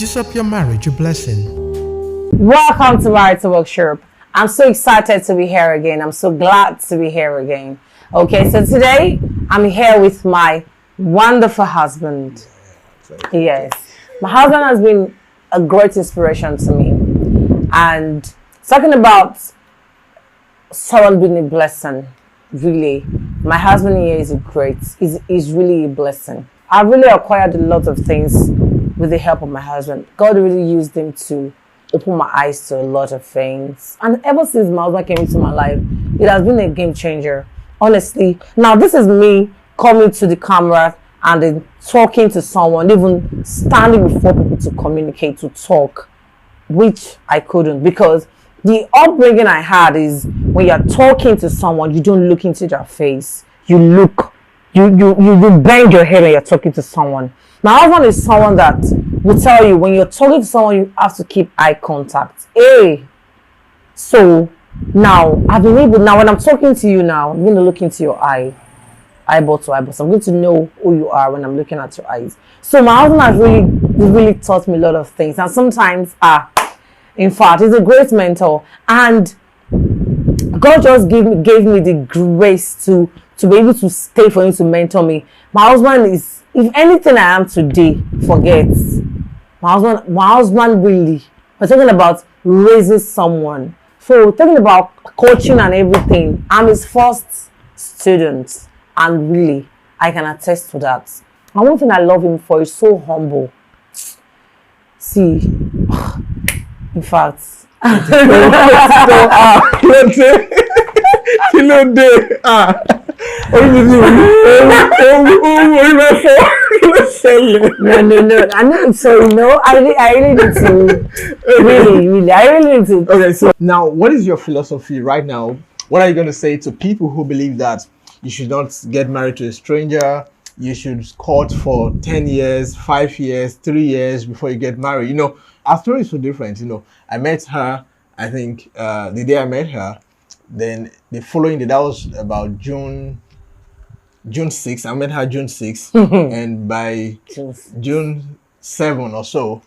Juice up your marriage, a blessing. Welcome to Marital Workshop. I'm so excited to be here again. I'm so glad to be here again. Okay, so today I'm here with my wonderful husband. Yes, my husband has been a great inspiration to me. And talking about someone being a blessing, really, my husband here is is really a blessing. I really acquired a lot of things with the help of my husband. God really used him to open my eyes to a lot of things. And ever since my husband came into my life, it has been a game changer. Honestly. Now, this is me coming to the camera and then talking to someone, even standing before people to communicate, to talk, which I couldn't, because the upbringing I had is when you're talking to someone, you don't look into their face. You bend your head when you're talking to someone. My husband is someone that will tell you when you're talking to someone, you have to keep eye contact. So now I've been able, now when I'm talking to you now, I'm going to look into your eyeball to eyeball. So I'm going to know who you are when I'm looking at your eyes. So my husband has really taught me a lot of things. And sometimes, in fact, he's a great mentor. And God just gave me the grace to be able to stay for him to mentor me. My husband is, if anything I am today, forget. My husband really, we're talking about raising someone. So talking about coaching and everything, I'm his first student. And really, I can attest to that. And one thing I love him for is so humble. See, in fact, no. I need to. I really need to. Really, I really need to. Okay, so now, what is your philosophy right now? What are you going to say to people who believe that you should not get married to a stranger? You should court for 10 years, 5 years, 3 years before you get married. You know, our story is so different. You know, I met her, I think, the day I met her. Then the following day, that was about June 6th. I met her June 6th. And by June 7 or so,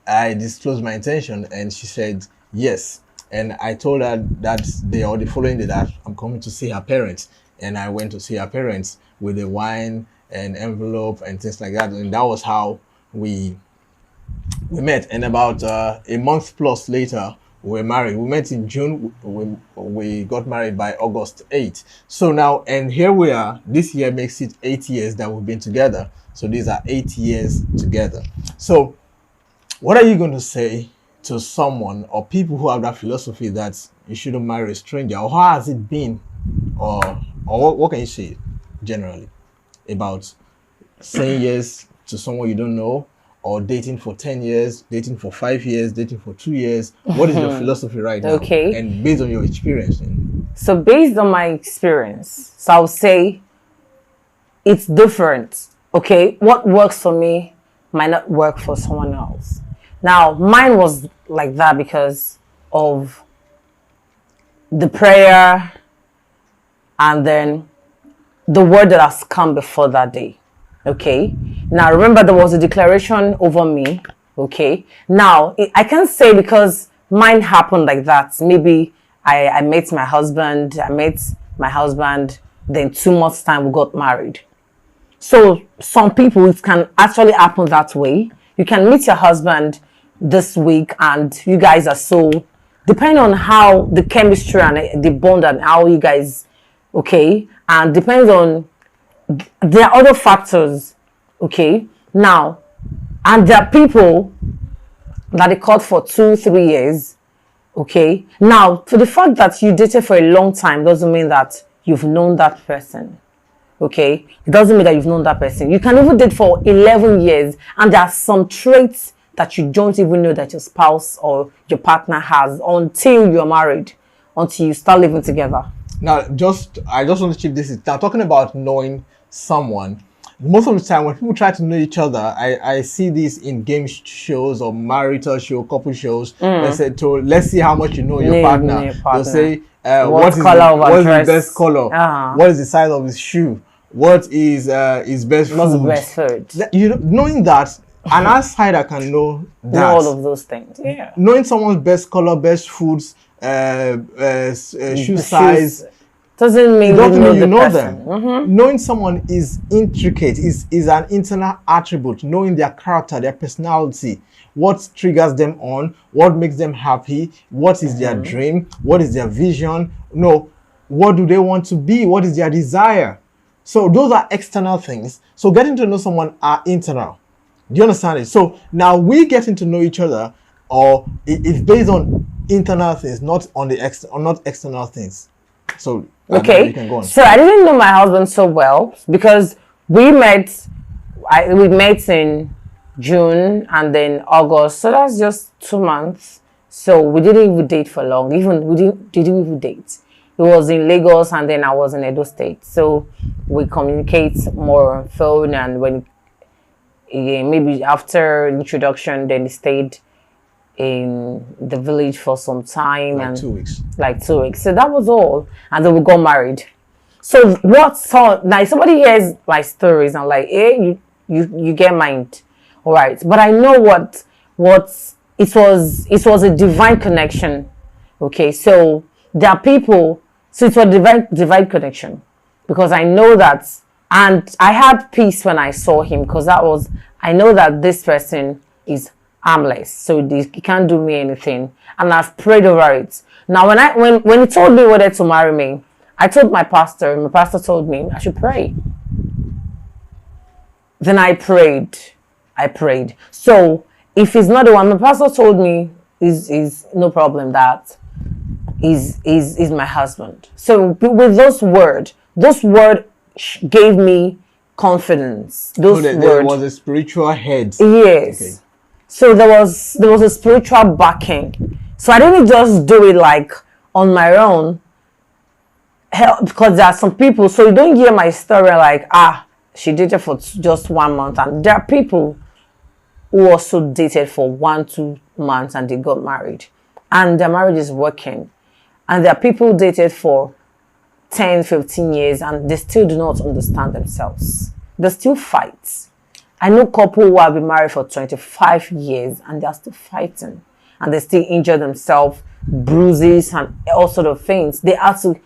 I disclosed my intention. And she said yes. And I told her that day or the following day that I'm coming to see her parents. And I went to see her parents with a wine and envelope and things like that. And that was how we met. And about a month plus later, we were married. We met in June. We got married by August 8th. So now, and here we are. This year makes it 8 years that we've been together. So these are 8 years together. So what are you going to say to someone or people who have that philosophy that you shouldn't marry a stranger? Or how has it been? Or what can you say generally about saying yes to someone you don't know, or dating for 10 years, dating for 5 years, dating for 2 years? What is your philosophy right now? Okay. And based on your experience. So based on my experience, so I would say it's different. Okay. What works for me might not work for someone else. Now, mine was like that because of the prayer and then the word that has come before that day. Okay. Now, remember, there was a declaration over me. Okay. Now, I can't say because mine happened like that. Maybe I met my husband. Then 2 months time, we got married. So some people, it can actually happen that way. You can meet your husband this week and you guys are so, depending on how the chemistry and the bond and how you guys, okay. And depends on, there are other factors, okay? Now, and there are people that they caught for 2-3 years, okay? Now, for the fact that you dated for a long time doesn't mean that you've known that person, okay? It doesn't mean that you've known that person. You can even date for 11 years, and there are some traits that you don't even know that your spouse or your partner has until you're married, until you start living together. Now, I just want to chip this. Now, talking about knowing someone, most of the time when people try to know each other, I see this in game shows or marital show, couple shows. They say, let's see how much you know your partner. They'll say, what is the best color? What is the size of his shoe? What is his best food? What's the best food? Knowing that an outsider can know that. Know all of those things. Yeah. Knowing someone's best color, best foods, shoe size doesn't mean it doesn't mean you know person. them. Knowing someone is intricate, is an internal attribute. Knowing their character, their personality, what triggers them on, what makes them happy, what is their dream, what is their vision, what do they want to be, what is their desire. So those are external things. So getting to know someone are internal. Do you understand it? So now we getting to know each other, or it's based on internal things, not on the not external things. So okay, you can go on. So I didn't know my husband so well because we met in June and then August, so that's just 2 months. So we didn't even date for long. Even we didn't even date. He was in Lagos and then I was in Edo State. So we communicate more on phone, and when maybe after introduction, then he stayed in the village for some time, Like and 2 weeks. Like 2 weeks. So that was all, and then we got married. So now somebody hears my stories and like, hey, you get mind, all right? But I know what it was. It was a divine connection. Okay, so there are people. So it was divine connection, because I know that, and I had peace when I saw him, because I know that this person is harmless, so he can't do me anything, and I've prayed over it. Now when he told me he wanted to marry me, I told my pastor, and my pastor told me I should pray. Then I prayed. So if he's not the one, my pastor told me is no problem, that is my husband. So with those words gave me confidence. There was a spiritual head. Yes. Okay. So there was a spiritual backing. So I didn't just do it like on my own. Because there are some people, so you don't hear my story like, she dated for just 1 month, and there are people who also dated for 1-2 months and they got married, and their marriage is working. And there are people who dated for 10-15 years and they still do not understand themselves. They still fight. I know couple who have been married for 25 years and they are still fighting, and they still injure themselves, bruises and all sort of things. They have to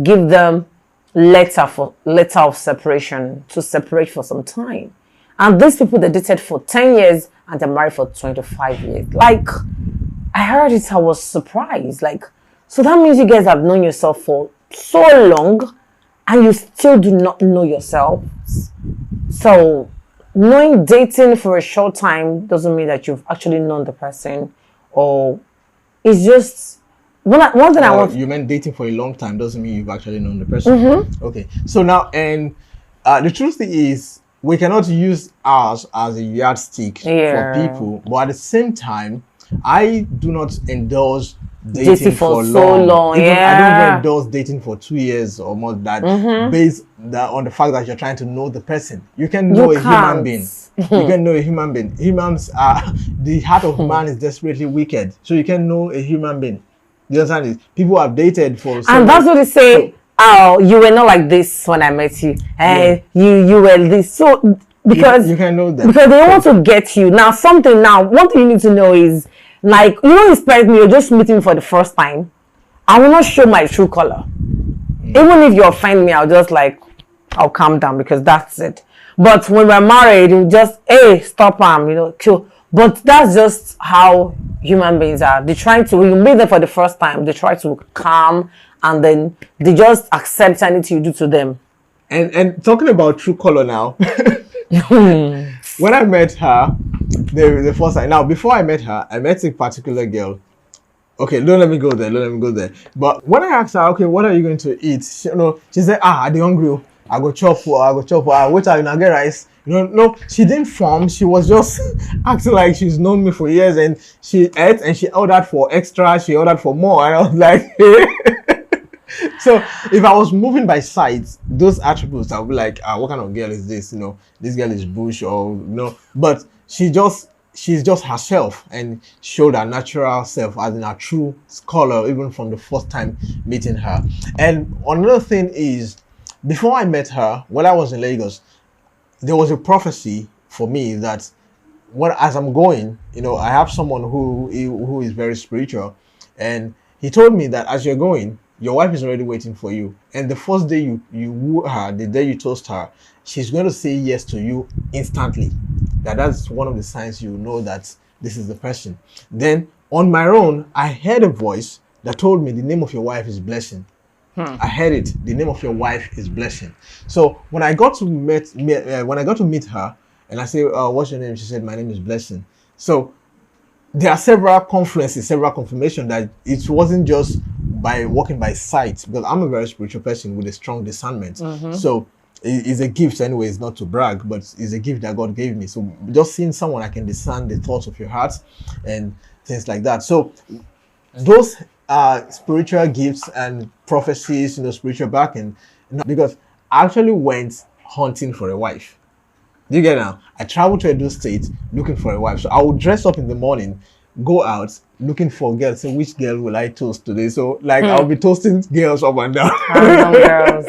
give them letter of separation to separate for some time. And these people, they dated for 10 years and they're married for 25 years. Like, I heard it, I was surprised. Like, so that means you guys have known yourself for so long and you still do not know yourselves. So dating for a short time doesn't mean that you've actually known the person, or it's just one thing I want. You meant dating for a long time doesn't mean you've actually known the person. Okay. So now, and the truth is, we cannot use ours as a yardstick for people, but at the same time, I do not endorse dating for so long. Even I don't endorse dating for 2 years or more, that based on the fact that you're trying to know the person. You can know a human being. You can know a human being. Humans are, the heart of man is desperately wicked. So you can know a human being. You understand it? People have dated for so and that's what they say. Oh, you were not like this when I met you. You were this. So because you can know that, because they want to get you. Now one thing you need to know is, like, you don't expect me, you're just meeting me for the first time. I will not show my true color. Even if you offend me, I'll calm down, because that's it. But when we're married, you just, hey, stop kill. But that's just how human beings are. When you meet them for the first time, they try to calm, and then they just accept anything you do to them. And talking about true color now, when I met her, the first time. Now, before I met her, I met a particular girl. Okay, don't let me go there. But when I asked her, okay, what are you going to eat? She said, I dey hungry. I go chop. Wait till you get rice. No, she didn't form. She was just acting like she's known me for years, and she ate and she ordered for extra. She ordered for more, and I was like, so if I was moving by sight, those attributes, I would be like, what kind of girl is this? This girl is bush, or But she's just herself, and showed her natural self as in her true color, even from the first time meeting her. And another thing is, before I met her, when I was in Lagos, there was a prophecy for me that as I'm going, I have someone who is very spiritual, and he told me that as you're going, your wife is already waiting for you. And the first day you woo her, the day you toast her, she's going to say yes to you instantly. That's one of the signs you know that this is the person. Then on my own, I heard a voice that told me the name of your wife is Blessing. I heard it. The name of your wife is Blessing. So when I got to meet her, and I say, "What's your name?" She said, "My name is Blessing." So there are several confluences, several confirmation that it wasn't just by walking by sight, because I'm a very spiritual person with a strong discernment. So it's a gift anyway. It's not to brag, but it's a gift that God gave me. So just seeing someone, I can discern the thoughts of your heart and things like that. So those are spiritual gifts and prophecies, spiritual backing. Because I actually went hunting for a wife. Do you get it now? I traveled to Edo State looking for a wife. So I would dress up in the morning, go out looking for girls. Say, which girl will I toast today? So I'll be toasting girls up and down. Random girls.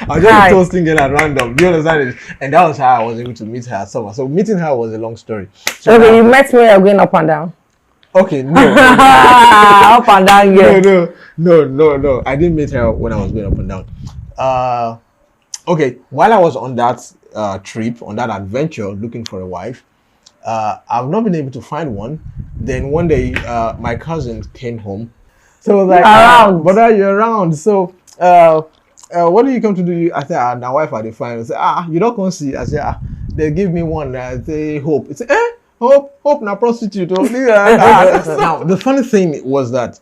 I'll just be toasting girls at random. Do you understand it? And that was how I was able to meet her somewhere. So meeting her was a long story. So okay, you met me going up and down. Okay, no. Up and down, yeah. No. I didn't meet her when I was going up and down. Okay, while I was on that trip, on that adventure, looking for a wife, I've not been able to find one. Then one day, my cousin came home. So I was like, around. What are you around? So, what do you come to do? I said, my wife had a find. I said, you don't come see. I said, they give me one. I say, Hope. It's Hope, na prostitute. Now, the funny thing was that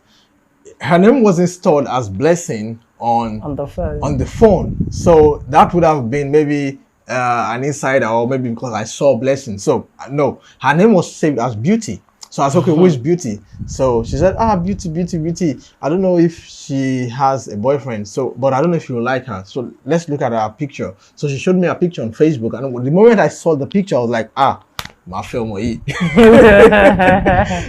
her name wasn't stored as Blessing on the phone. So that would have been maybe an insider, or maybe because I saw Blessing. So no, her name was saved as Beauty. So I was okay, which Beauty? So she said, Beauty. I don't know if she has a boyfriend. So, but I don't know if you like her. So let's look at her picture. So she showed me a picture on Facebook, and the moment I saw the picture, I was like, my film will eat.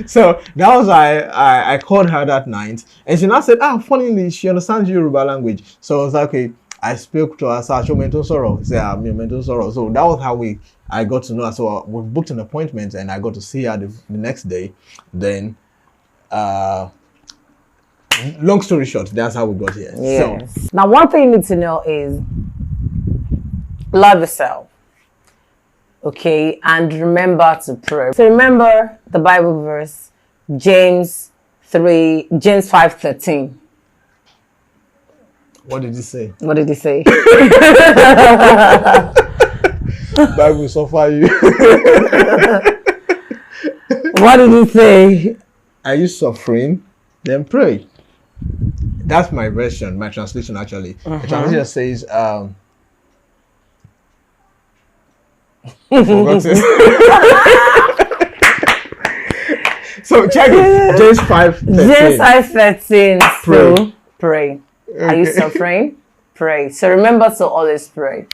So that was I called her that night, and she now said, funnily, she understands Yoruba language. So I was like, okay, I spoke to her, so mental sorrow. Say, mental sorrow. So that was how I got to know her. So we booked an appointment, and I got to see her the next day. Then, long story short, that's how we got here. Yes. So now, one thing you need to know is love yourself. Okay, and remember to pray. So remember the Bible verse, James 5:13. What did he say? What did he say? Bible will suffer you. What did he say? Are you suffering? Then pray. That's my version, my translation actually. The translation says, I forgot it. So check it. James 5:13. James 5:13. Pray. So pray. Are you suffering? Pray. So remember to always pray.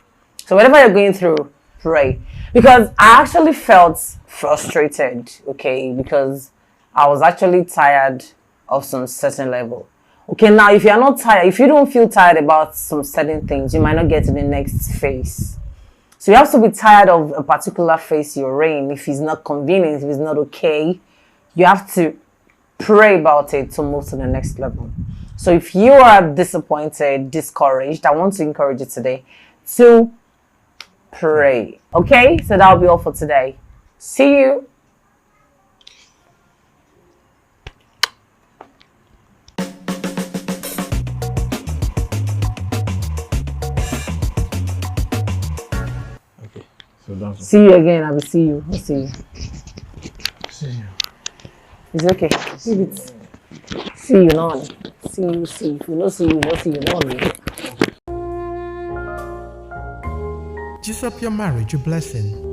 So whatever you're going through, pray. Because I actually felt frustrated, okay, because I was actually tired of some certain level. Okay, now if you're not tired, if you don't feel tired about some certain things, you might not get to the next phase. So you have to be tired of a particular phase you're in. If it's not convenient, if it's not okay, you have to pray about it to move to the next level. So if you are disappointed, discouraged, I want to encourage you today to pray. Okay, so that'll be all for today. See you. See you again. I will see you. I'll see you. See you. It's okay. Leave it. See you now. See you. If you don't see you, don't see you now. Jesus, your marriage, a blessing.